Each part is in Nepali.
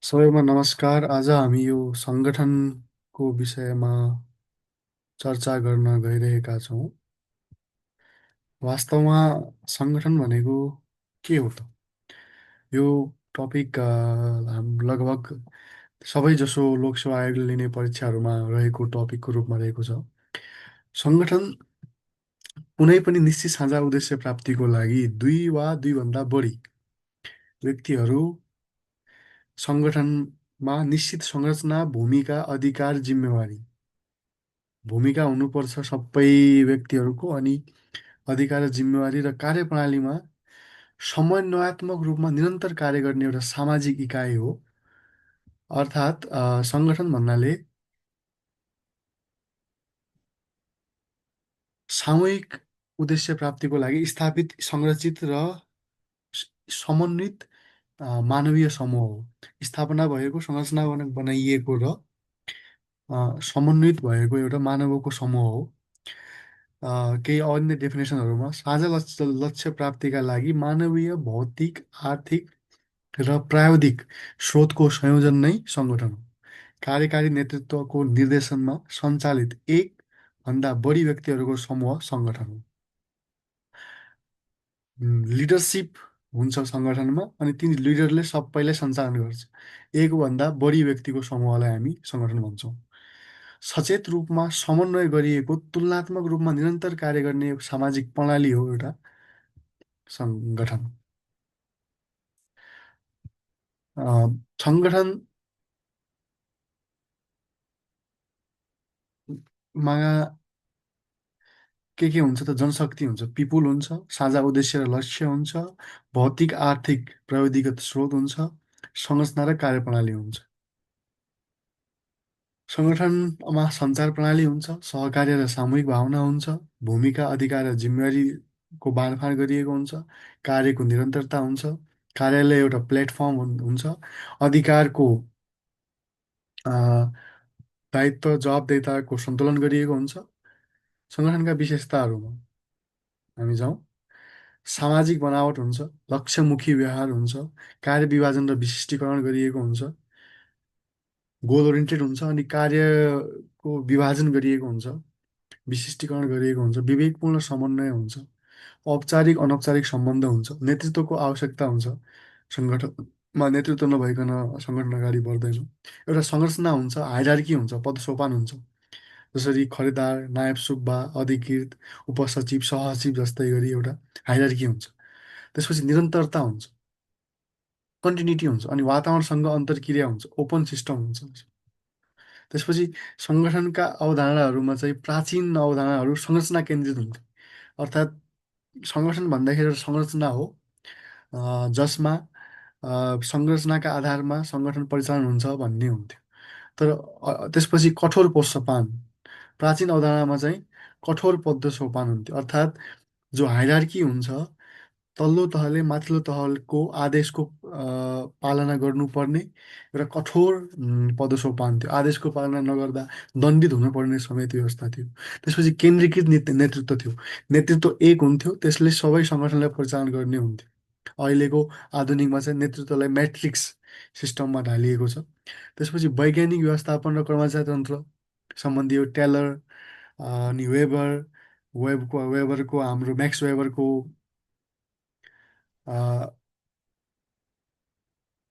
सबैमा नमस्कार। आज हामी यो सङ्गठनको विषयमा चर्चा गर्न गइरहेका छौँ। वास्तवमा सङ्गठन भनेको के हो त? यो टपिक लगभग सबैजसो लोकसेवा आयोगले लिने परीक्षाहरूमा रहेको टपिकको रूपमा रहेको छ। सङ्गठन कुनै पनि निश्चित साझा उद्देश्य प्राप्तिको लागि दुई वा दुईभन्दा बढी व्यक्तिहरू सङ्गठनमा निश्चित संरचना, भूमिका, अधिकार, जिम्मेवारी भूमिका हुनुपर्छ सबै व्यक्तिहरूको, अनि अधिकार र जिम्मेवारी र कार्यप्रणालीमा समन्वयात्मक रूपमा निरन्तर कार्य गर्ने एउटा सामाजिक इकाइ हो। अर्थात् सङ्गठन भन्नाले सामूहिक उद्देश्य प्राप्तिको लागि स्थापित, संरचित र समन्वित मानवीय समूह हो। स्थापना भएको, संरचना बनाइएको र समन्वित भएको एउटा मानवको समूह हो। केही अन्य डेफिनेसनहरूमा साझा लक्ष्य प्राप्तिका लागि मानवीय, भौतिक, आर्थिक र प्राविधिक स्रोतको संयोजन नै सङ्गठन हो। कार्यकारी नेतृत्वको निर्देशनमा सञ्चालित एक भन्दा बढी व्यक्तिहरूको समूह सङ्गठन हो। लिडरसिप हुन्छ सङ्गठनमा, अनि ती लिडरले सबैलाई सञ्चालन गर्छ। एकभन्दा बढी व्यक्तिको समूहलाई हामी सङ्गठन भन्छौँ। सचेत रूपमा समन्वय गरिएको, तुलनात्मक रूपमा निरन्तर कार्य गर्ने सामाजिक प्रणाली हो एउटा सङ्गठन। अ, सङ्गठनमा के हुन्छ त? जनशक्ति हुन्छ, पिपुल हुन्छ, साझा उद्देश्य र लक्ष्य हुन्छ, भौतिक आर्थिक प्रविधिगत स्रोत हुन्छ, संरचना र कार्यप्रणाली हुन्छ। सङ्गठनमा सञ्चार प्रणाली हुन्छ, सहकार्य र सामूहिक भावना हुन्छ, भूमिका, अधिकार र जिम्मेवारीको बाँडफाँड गरिएको हुन्छ, कार्यको निरन्तरता हुन्छ, कार्यालय एउटा प्लेटफर्म हुन्छ, अधिकारको अ, दायित्व जवाबदेताको सन्तुलन गरिएको हुन्छ। सङ्गठनका विशेषताहरूमा हामी जाउँ। सामाजिक बनावट हुन्छ, लक्ष्यमुखी व्यवहार हुन्छ, कार्य विभाजन र विशिष्टीकरण गरिएको हुन्छ, गोल ओरिएन्टेड हुन्छ, अनि कार्यको विभाजन गरिएको हुन्छ, विशिष्टीकरण गरिएको हुन्छ, विवेकपूर्ण समन्वय हुन्छ, औपचारिक अनौपचारिक सम्बन्ध हुन्छ, नेतृत्वको आवश्यकता हुन्छ। सङ्गठनमा नेतृत्व नभइकन सङ्गठन अगाडि बढ्दैन। एउटा संरचना हुन्छ, हायरार्की हुन्छ, पदसोपान हुन्छ, जसरी खरिदार, नायब सुब्बा, अधिकृत, उपसचिव, सहसचिव जस्तै गरी एउटा हायरार्की हुन्छ। त्यसपछि निरन्तरता हुन्छ, कन्टिन्युटी हुन्छ, अनि वातावरणसँग अन्तर्क्रिया हुन्छ, ओपन सिस्टम हुन्छ। त्यसपछि सङ्गठनका अवधारणाहरूमा चाहिँ प्राचीन अवधारणाहरू संरचना केन्द्रित हुन्थ्यो। अर्थात् सङ्गठन भन्दाखेरि एउटा संरचना हो, जसमा संरचनाका आधारमा सङ्गठन परिचालन हुन्छ भन्ने हुन्थ्यो। तर त्यसपछि कठोर सोपान, प्राचीन अवधारणामा चाहिँ कठोर पद्ध सोपान हुन्थ्यो। अर्थात् जो हायरार्की हुन्छ, तल्लो तहले माथिल्लो तहको आदेशको पालना गर्नुपर्ने एउटा कठोर पदसोपान थियो। आदेशको पालना नगर्दा दण्डित हुनुपर्ने समेत व्यवस्था थियो। त्यसपछि केन्द्रीकृत नेतृत्व थियो। नेतृत्व एक हुन्थ्यो, त्यसले सबै सङ्गठनलाई परिचालन गर्ने हुन्थ्यो। अहिलेको आधुनिकमा चाहिँ नेतृत्वलाई म्याट्रिक्स सिस्टममा ढालिएको छ। त्यसपछि वैज्ञानिक व्यवस्थापन र कर्मचारी तन्त्र सम्बन्धी यो टेलर, अनि वेबरको हाम्रो म्याक्स वेबरको अ,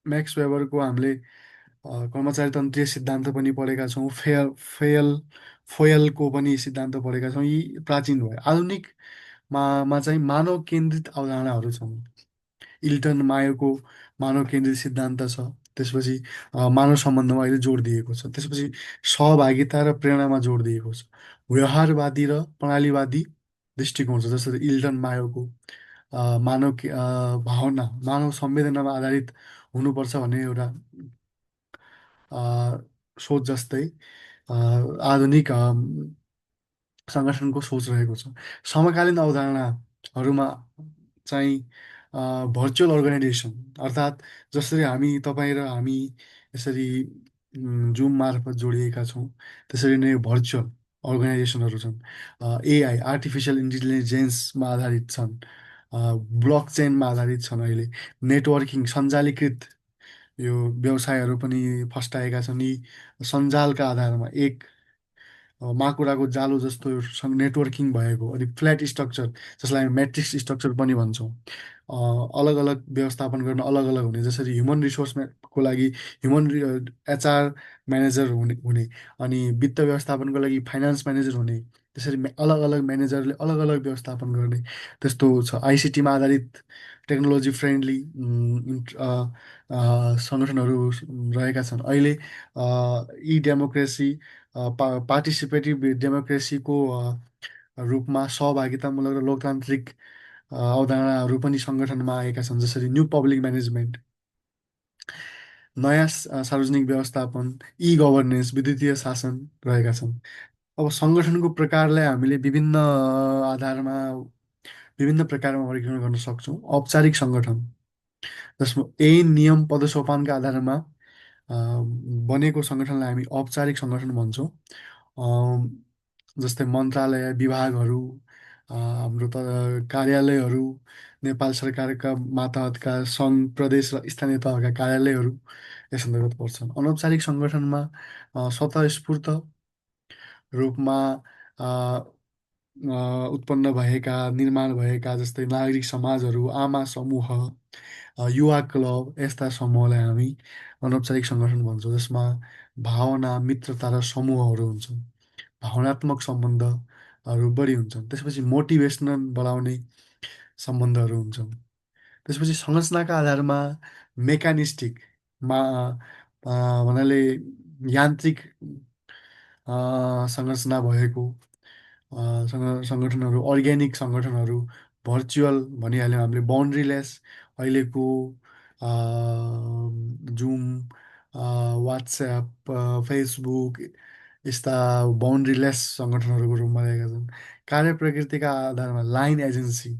म्याक्स वेबरको हामीले कर्मचारी तन्त्रीय सिद्धान्त पनि पढेका छौँ। फोयलको पनि सिद्धान्त पढेका छौँ। यी प्राचीन भयो। आधुनिकमा चाहिँ मानव केन्द्रित अवधारणाहरू छन्। इल्टन मायोको मानव केन्द्रित सिद्धान्त छ। त्यसपछि मानव सम्बन्धमा अहिले जोड दिएको छ। त्यसपछि सहभागिता र प्रेरणामा जोड दिएको छ। व्यवहारवादी र प्रणालीवादी दृष्टिकोण छ, जसरी इल्टन मायोको भावना, मानव संवेदनामा आधारित हुनुपर्छ भन्ने एउटा अ, सोच जस्तै अ, आधुनिक सङ्गठनको सोच रहेको छ। समकालीन अवधारणाहरूमा चाहिँ भर्चुअल अर्गनाइजेसन, अर्थात् जसरी तपाईँ र हामी यसरी जुम मार्फत जोडिएका छौँ, त्यसरी नै भर्चुअल अर्गनाइजेसनहरू छन्। एआई, आर्टिफिसियल इन्टेलिजेन्समा आधारित छन्, ब्लक चेनमा आधारित छन्। अहिले नेटवर्किङ, सञ्जालीकृत यो व्यवसायहरू पनि फस्टाएका छन् यी सञ्जालका आधारमा एक माकुराको जालो जस्तो नेटवर्किङ भएको अलिक फ्ल्याट स्ट्रक्चर जसलाई हामी म्याट्रिक्स स्ट्रक्चर पनि भन्छौँ। अलग अलग व्यवस्थापन गर्न अलग अलग हुने जसरी ह्युमन रिसोर्सको लागि एचआर म्यानेजर हुने अनि वित्त व्यवस्थापनको लागि फाइनेन्स म्यानेजर हुने त्यसरी अलग अलग म्यानेजरले अलग अलग व्यवस्थापन गर्ने त्यस्तो छ। आइसिटीमा आधारित टेक्नोलोजी फ्रेन्डली सङ्गठनहरू रहेका छन् अहिले। ई डेमोक्रेसी पार्टिसिपेटिभ डेमोक्रेसीको रूपमा सहभागितामूलक र लोकतान्त्रिक अवधारणाहरू पनि सङ्गठनमा आएका छन् जसरी न्यू पब्लिक म्यानेजमेन्ट, नयाँ सार्वजनिक व्यवस्थापन, ई गभर्नेन्स, विद्युतीय शासन रहेका छन्। अब सङ्गठनको प्रकारलाई हामीले विभिन्न आधारमा विभिन्न प्रकारमा वर्गीकरण गर्न सक्छौँ। औपचारिक सङ्गठन जसमा यही नियम पदसोपानका आधारमा अ, बनेको सङ्गठनलाई हामी औपचारिक सङ्गठन भन्छौँ। जस्तै मन्त्रालय, विभागहरू, हाम्रो त कार्यालयहरू, नेपाल सरकारका मातहतका सङ्घ प्रदेश र स्थानीय तहका कार्यालयहरू यस अन्तर्गत पर्छन्। अनौपचारिक सङ्गठनमा स्वतःस्फूर्त रूपमा अ, उत्पन्न भएका निर्माण भएका जस्तै नागरिक समाजहरू, आमा समूह, युवा क्लब यस्ता समूहलाई हामी अनौपचारिक सङ्गठन भन्छौँ जसमा भावना मित्रता र समूहहरू हुन्छन्। भावनात्मक सम्बन्धहरू बढी हुन्छन्। त्यसपछि मोटिभेसनल बढाउने सम्बन्धहरू हुन्छन्। त्यसपछि संरचनाका आधारमा मेकानिस्टिक मा भन्नाले यान्त्रिक संरचना भएको सङ्गठनहरू, अर्ग्यानिक सङ्गठनहरू, भर्चुअल भनिहाल्यौँ हामीले, बााउन्ड्रीलेस अहिलेको जुम, वाट्सएप, फेसबुक यस्ता बााउन्ड्रीलेस सङ्गठनहरूको रूपमा रहेका छन्। कार्य प्रकृतिका आधारमा लाइन एजेन्सी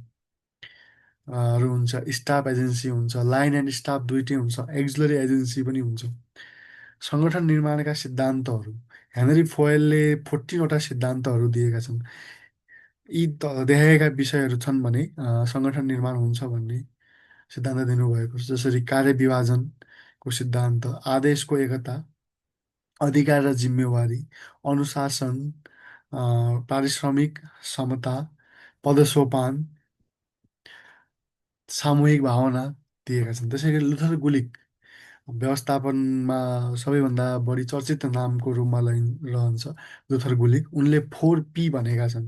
हरू हुन्छ, स्टाफ एजेन्सी हुन्छ, लाइन एन्ड स्टाफ दुइटै हुन्छ, एक्जिलरी एजेन्सी पनि हुन्छ। सङ्गठन निर्माणका सिद्धान्तहरू हेनरी फोयलले 14वटा सिद्धान्तहरू दिएका छन्। यी देखाएका विषयहरू छन् भने सङ्गठन निर्माण हुन्छ भन्ने सिद्धान्त दिनुभएको छ। जसरी कार्य विभाजनको सिद्धान्त, आदेशको एकता, अधिकार र जिम्मेवारी, अनुशासन, पारिश्रमिक समता, पदसोपान, सामूहिक भावना दिएका छन्। त्यसै गरी लुथर गुलिक व्यवस्थापनमा सबैभन्दा बढी चर्चित नामको रूपमा रहन्छ लुथर गुलिक। उनले 4P भनेका छन्।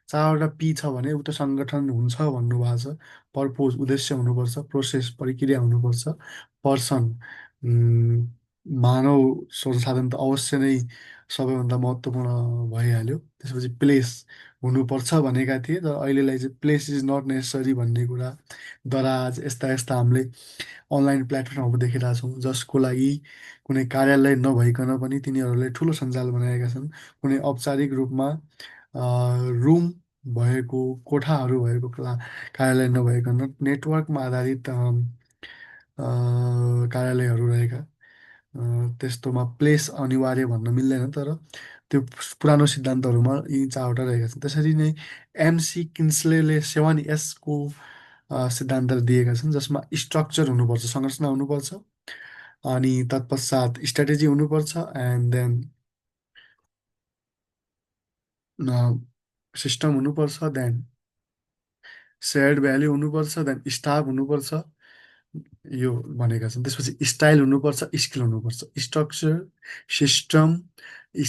चारवटा पी छ भने उक्त सङ्गठन हुन्छ भन्नुभएको छ। पर्पोज उद्देश्य हुनुपर्छ, प्रोसेस प्रक्रिया हुनुपर्छ, पर्सन मानव संसाधन त अवश्य नै सबैभन्दा महत्त्वपूर्ण भइहाल्यो। त्यसपछि प्लेस हुनुपर्छ भनेका थिए तर अहिलेलाई चाहिँ प्लेस इज नट नेसेसरी भन्ने कुरा, दराज यस्ता यस्ता हामीले अनलाइन प्लेटफर्महरू देखिरहेको छौँ जसको लागि कुनै कार्यालय नभइकन पनि तिनीहरूले ठुलो सञ्जाल बनाएका छन्। कुनै औपचारिक रूपमा रुम भएको, कोठाहरू भएको कार्यालय नभइकन नेटवर्कमा आधारित कार्यालयहरू रहेका। त्यस्तोमा प्लेस अनिवार्य भन्न मिल्दैन तर त्यो पुरानो सिद्धान्तहरूमा यी चारवटा रहेका छन्। त्यसरी नै एमसी किन्सलेले 7Sको सिद्धान्त दिएका छन् जसमा स्ट्रक्चर हुनुपर्छ, संरचना हुनुपर्छ, अनि तत्पश्चात स्ट्राटेजी हुनुपर्छ, एन्ड देन सिस्टम हुनुपर्छ, देन सेयर्ड भ्याल्यु हुनुपर्छ, देन स्टाफ हुनुपर्छ, यो भनेका छन्। त्यसपछि स्टाइल हुनुपर्छ, स्किल हुनुपर्छ। Structure, system,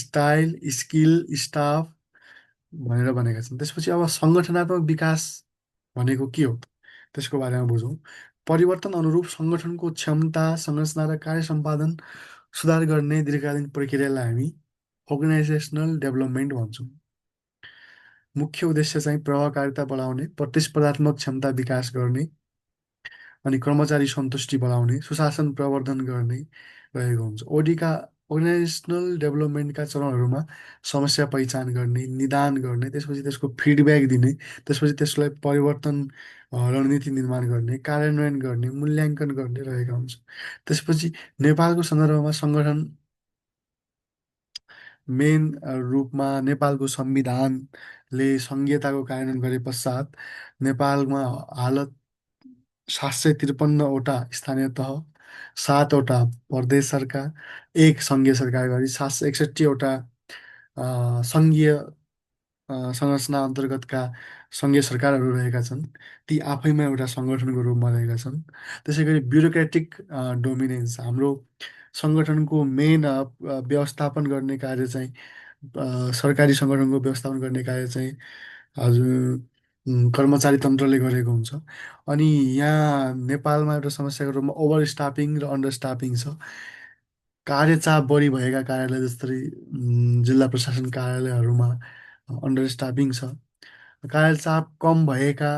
style, skill, staff भनेर भनेका छन्। त्यसपछि अब सङ्गठनात्मक विकास भनेको के हो त्यसको बारेमा बुझौँ। परिवर्तन अनुरूप सङ्गठनको क्षमता, संरचना र कार्य सम्पादन सुधार गर्ने दीर्घकालीन प्रक्रियालाई हामी अर्गनाइजेसनल डेभलपमेन्ट भन्छौँ। मुख्य उद्देश्य चाहिँ प्रभावकारिता बढाउने, प्रतिस्पर्धात्मक क्षमता विकास गर्ने, अनि कर्मचारी सन्तुष्टि बढाउने, सुशासन प्रवर्धन गर्ने रहेको हुन्छ। ओडीका अर्गनाइजेसनल डेभलपमेन्टका चरणहरूमा समस्या पहिचान गर्ने, निदान गर्ने, त्यसपछि त्यसको फिडब्याक दिने, त्यसपछि त्यसलाई परिवर्तन रणनीति निर्माण गर्ने, कार्यान्वयन गर्ने, मूल्याङ्कन गर्ने रहेका हुन्छ। त्यसपछि नेपालको सन्दर्भमा सङ्गठन मेन रूपमा नेपालको संविधानले सङ्घीयताको कार्यान्वयन गरे पश्चात नेपालमा हालत 753वटा स्थानीय तह 7वटा प्रदेश सरकार, एक सङ्घीय सरकार गरी 761वटा सङ्घीय संरचना अन्तर्गतका सङ्घीय सरकारहरू रहेका छन्। ती आफैमा एउटा सङ्गठनको रूपमा रहेका छन्। त्यसै गरी ब्युरोक्रेटिक डोमिनेन्स, हाम्रो सङ्गठनको मेन व्यवस्थापन गर्ने कार्य चाहिँ सरकारी सङ्गठनको व्यवस्थापन गर्ने कार्य चाहिँ हजुर कर्मचारी तन्त्रले गरेको हुन्छ। अनि यहाँ नेपालमा एउटा समस्याको रूपमा ओभर स्टाफिङ र अन्डर स्टाफिङ छ। कार्यचाप बढी भएका कार्यालय जस्तै जिल्ला प्रशासन कार्यालयहरूमा अन्डर स्टाफिङ छ। कार्यचाप कम भएका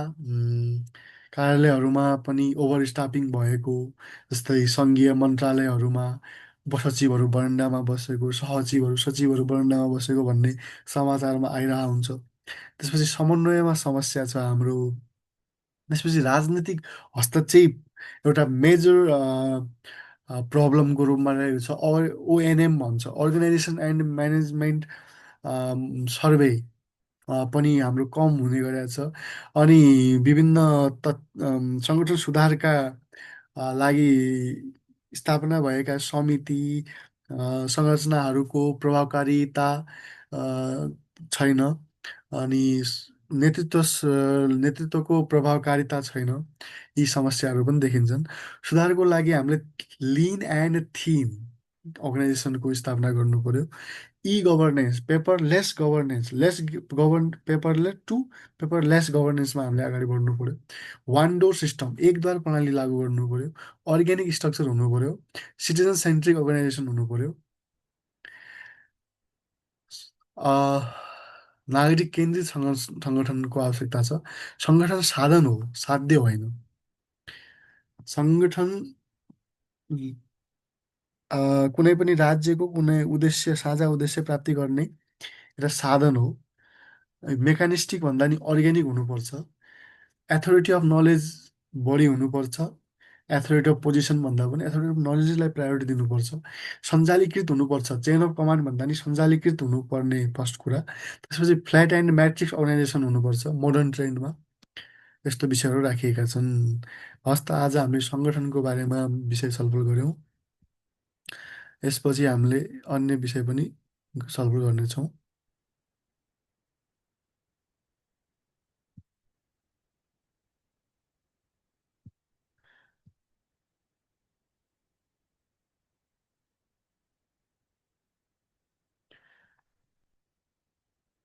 कार्यालयहरूमा पनि ओभर स्टाफिङ भएको, जस्तै सङ्घीय मन्त्रालयहरूमा उपसचिवहरू बरन्डामा बसेको, सहचिवहरू सचिवहरू बरन्डामा बसेको भन्ने समाचारमा आइरहेको हुन्छ। त्यसपछि समन्वयमा समस्या छ हाम्रो। त्यसपछि राजनीतिक हस्तक्षेप एउटा मेजर प्रब्लमको रूपमा रहेको छ। ओएनएम भन्छ, अर्गनाइजेसन एन्ड म्यानेजमेन्ट सर्वे पनि हाम्रो कम हुने गरेको छ। अनि विभिन्न सङ्गठन सुधारका लागि स्थापना भएका समिति संरचनाहरूको प्रभावकारिता छैन। अनि नेतृत्वको प्रभावकारिता छैन। यी समस्याहरू पनि देखिन्छन्। सुधारको लागि हामीले लिन एन्ड थिन अर्गनाइजेसनको स्थापना गर्नु पर्यो। E governance, paperless governance, paperless to paperless गभर्नेन्समा हामीले अगाडि बढ्नु पर्यो। वान डोर सिस्टम, एक द्वार प्रणाली लागू गर्नु पर्यो। अर्ग्यानिक स्ट्रक्चर हुनु पर्यो। सिटिजन सेन्ट्रिक अर्गनाइजेसन हुनु पर्यो। अह, नागरिक केन्द्रित सङ्गठनको आवश्यकता छ। सङ्गठन साधन हो, साध्य होइन। सङ्गठन कुनै पनि राज्यको कुनै उद्देश्य, साझा उद्देश्य प्राप्ति गर्ने एउटा साधन हो। मेकानिस्टिक भन्दा नि अर्ग्यानिक हुनुपर्छ। एथोरिटी अफ नलेज बढी हुनुपर्छ। एथोरिटी अफ पोजिसन भन्दा पनि एथोरिटी अफ नलेजलाई प्रायोरिटी दिनुपर्छ। सञ्चालीकृत हुनुपर्छ। चेन अफ कमान्ड भन्दा नि सञ्चालीकृत हुनुपर्ने फर्स्ट कुरा। त्यसपछि फ्ल्याट एन्ड म्याट्रिक्स अर्गनाइजेसन हुनुपर्छ मोडर्न ट्रेन्डमा। यस्तो विषयहरू राखिएका छन्। हस् त, आज हामीले सङ्गठनको बारेमा विषय छलफल गऱ्यौँ। यसपछि हामीले अन्य विषय पनि छलफल गर्नेछौँ।